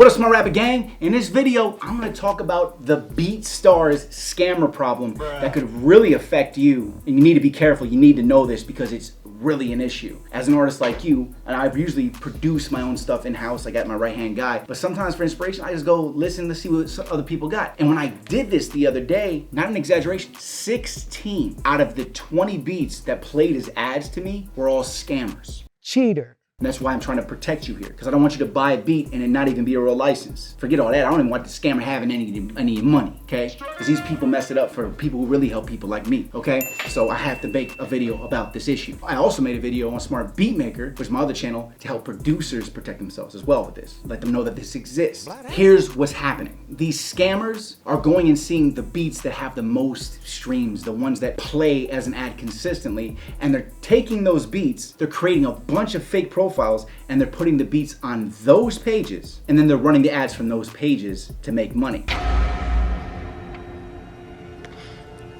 What up, Smart Rapper Gang? In this video, I'm gonna talk about the BeatStars scammer problem that could really affect you. And you need to be careful, you need to know this because it's really an issue. As an artist like you, and I usually produce my own stuff in-house, I got my right-hand guy, but sometimes for inspiration, I just go listen to see what other people got. And when I did this the other day, not an exaggeration, 16 out of the 20 beats that played as ads to me were all scammers. Cheater. And that's why I'm trying to protect you here, because I don't want you to buy a beat and it not even be a real license. Forget all that. I don't even want the scammer having any money, okay? Because these people mess it up for people who really help people like me, okay? So I have to make a video about this issue. I also made a video on Smart Beatmaker, which is my other channel, to help producers protect themselves as well with this. Let them know that this exists. Here's what's happening. These scammers are going and seeing the beats that have the most streams, the ones that play as an ad consistently, and they're taking those beats, they're creating a bunch of fake profiles, and they're putting the beats on those pages, and then they're running the ads from those pages to make money.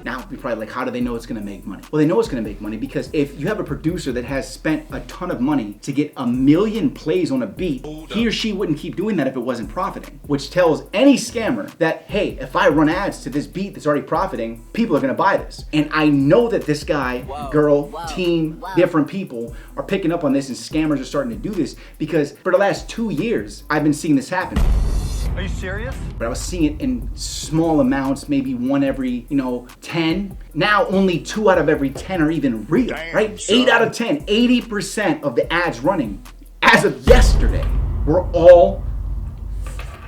Now, you're probably like, how do they know it's gonna make money? Well, they know it's gonna make money because if you have a producer that has spent a ton of money to get 1 million plays on a beat, he or she wouldn't keep doing that if it wasn't profiting, which tells any scammer that, hey, if I run ads to this beat that's already profiting, people are gonna buy this. And I know that this guy, girl, team, different people are picking up on this, and scammers are starting to do this because for the last 2 years, I've been seeing this happen. Are you serious? But I was seeing it in small amounts, maybe one every, 10. Now only 2 out of every 10 are even real, right? Son. 8 out of 10, 80% of the ads running as of yesterday were all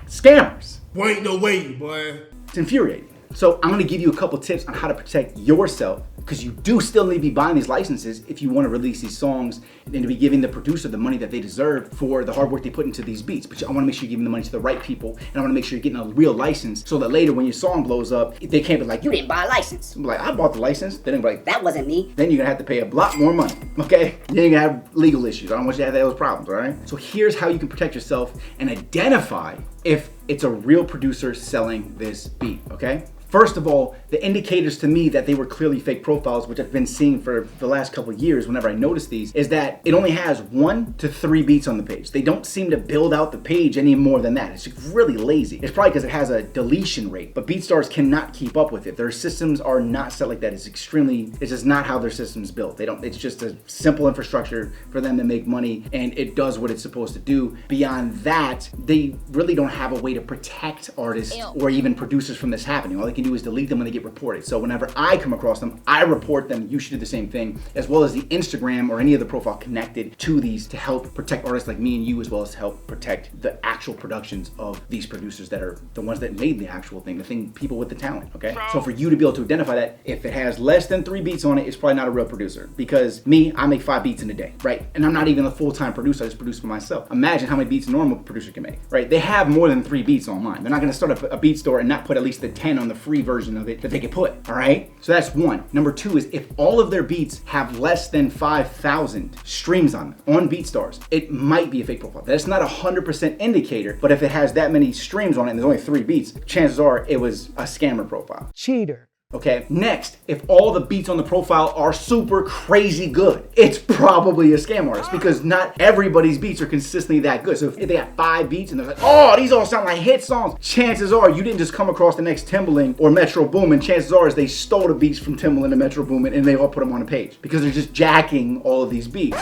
scammers. Boy, ain't no way, boy. It's infuriating. So I'm gonna give you a couple tips on how to protect yourself, because you do still need to be buying these licenses if you want to release these songs and to be giving the producer the money that they deserve for the hard work they put into these beats. But I want to make sure you're giving the money to the right people, and I want to make sure you're getting a real license so that later when your song blows up, they can't be like, you didn't buy a license. I'm like, I bought the license. Then they're like, that wasn't me. Then you're gonna have to pay a lot more money, okay? Then you're gonna have legal issues. I don't want you to have those problems, all right? So here's how you can protect yourself and identify if it's a real producer selling this beat, okay? First of all, the indicators to me that they were clearly fake profiles, which I've been seeing for the last couple of years whenever I notice these, is that it only has 1 to 3 beats on the page. They don't seem to build out the page any more than that. It's really lazy. It's probably because it has a deletion rate, but BeatStars cannot keep up with it. Their systems are not set like that. It's just not how their system's built. It's just a simple infrastructure for them to make money, and it does what it's supposed to do. Beyond that, they really don't have a way to protect artists or even producers from this happening. All they can do is delete them when they get reported. So whenever I come across them, I report them. You should do the same thing, as well as the Instagram or any other profile connected to these to help protect artists like me and you, as well as to help protect the actual productions of these producers that are the ones that made the actual thing, people with the talent, okay? So for you to be able to identify that, if it has less than 3 beats on it, it's probably not a real producer. Because me, I make 5 beats in a day, right? And I'm not even a full-time producer, I just produce for myself. Imagine how many beats a normal producer can make, right? They have more than 3 beats online. They're not gonna start a beat store and not put at least the 10 on the free version of it that they can put, all right? So that's 1. Number 2 is if all of their beats have less than 5,000 streams on them, on BeatStars, it might be a fake profile. That's not a 100% indicator, but if it has that many streams on it and there's only 3 beats, chances are it was a scammer profile. Cheater. Okay, next, if all the beats on the profile are super crazy good, it's probably a scam artist, because not everybody's beats are consistently that good. So if they got 5 beats and they're like, oh, these all sound like hit songs, chances are you didn't just come across the next Timbaland or Metro Boomin. Chances are is they stole the beats from Timbaland and Metro Boomin and they all put them on a page because they're just jacking all of these beats.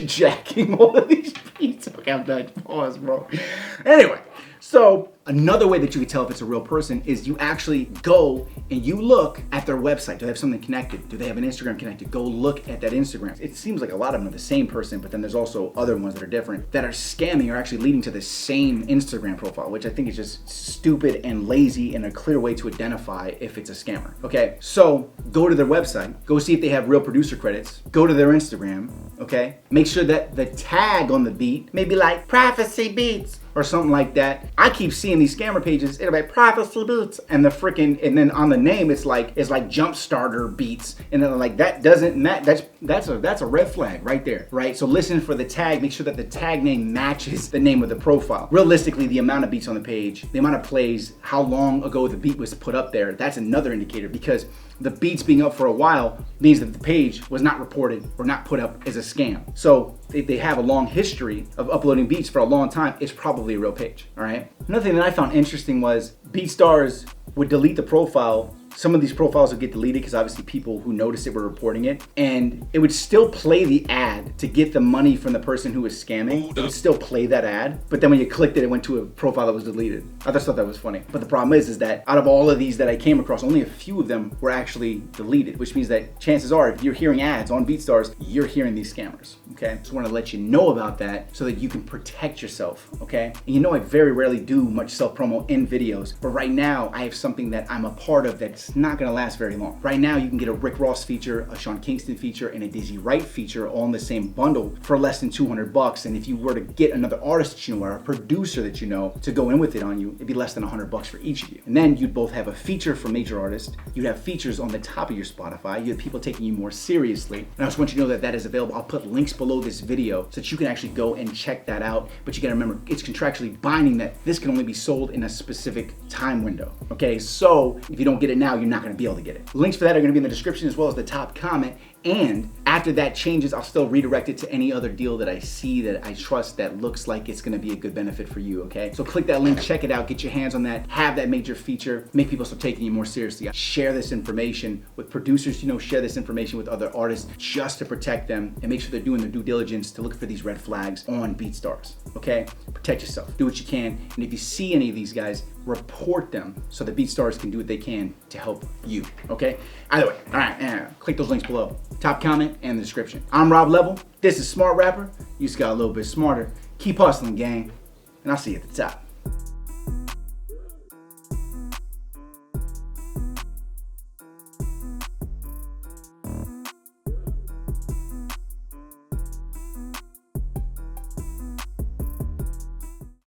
Jacking all of these beats. Okay, I'm done. Pause, bro. Anyway. So another way that you can tell if it's a real person is you actually go and you look at their website. Do they have something connected? Do they have an Instagram connected? Go look at that Instagram. It seems like a lot of them are the same person, but then there's also other ones that are different that are scamming or actually leading to the same Instagram profile, which I think is just stupid and lazy and a clear way to identify if it's a scammer. Okay, so go to their website, go see if they have real producer credits, go to their Instagram, okay? Make sure that the tag on the beat may be like Prophecy Beats or something like that. I keep seeing these scammer pages, it'll be like Prophecy Beats, and then on the name it's like Jump Starter Beats, and then like that's a red flag right there, right? So listen for the tag, make sure that the tag name matches the name of the profile. Realistically, the amount of beats on the page, the amount of plays, how long ago the beat was put up there, that's another indicator, because the beats being up for a while means that the page was not reported or not put up as a scam. So they have a long history of uploading beats for a long time, it's probably a real page, all right? Another thing that I found interesting was BeatStars would delete the profile. Some of these profiles would get deleted because obviously people who noticed it were reporting it, and it would still play the ad to get the money from the person who was scamming. It would still play that ad, but then when you clicked it, it went to a profile that was deleted. I just thought that was funny. But the problem is that out of all of these that I came across, only a few of them were actually deleted, which means that chances are if you're hearing ads on BeatStars, you're hearing these scammers, okay? Just want to let you know about that so that you can protect yourself, okay? And you know I very rarely do much self-promo in videos, but right now I have something that I'm a part of that's not gonna last very long. Right now you can get a Rick Ross feature, a Sean Kingston feature, and a Dizzy Wright feature all in the same bundle for less than 200 bucks. And if you were to get another artist that you know or a producer that you know to go in with it on you, it'd be less than 100 bucks for each of you. And then you'd both have a feature for major artists, you'd have features on the top of your Spotify, you have people taking you more seriously. And I just want you to know that that is available. I'll put links below this video so that you can actually go and check that out. But you gotta remember, it's contractually binding that this can only be sold in a specific time window, okay? So if you don't get it now, you're not gonna be able to get it. Links for that are gonna be in the description as well as the top comment. And after that changes, I'll still redirect it to any other deal that I see that I trust that looks like it's gonna be a good benefit for you, okay? So click that link, check it out, get your hands on that, have that major feature, make people start taking you more seriously. Share this information with producers, you know, share this information with other artists just to protect them and make sure they're doing their due diligence to look for these red flags on BeatStars, okay? Protect yourself, do what you can. And if you see any of these guys, report them so that BeatStars can do what they can to help you, okay? Either way, all right, click those links below. Top comment and the description. I'm Rob Level. This is Smart Rapper. You just got a little bit smarter. Keep hustling, gang. And I'll see you at the top.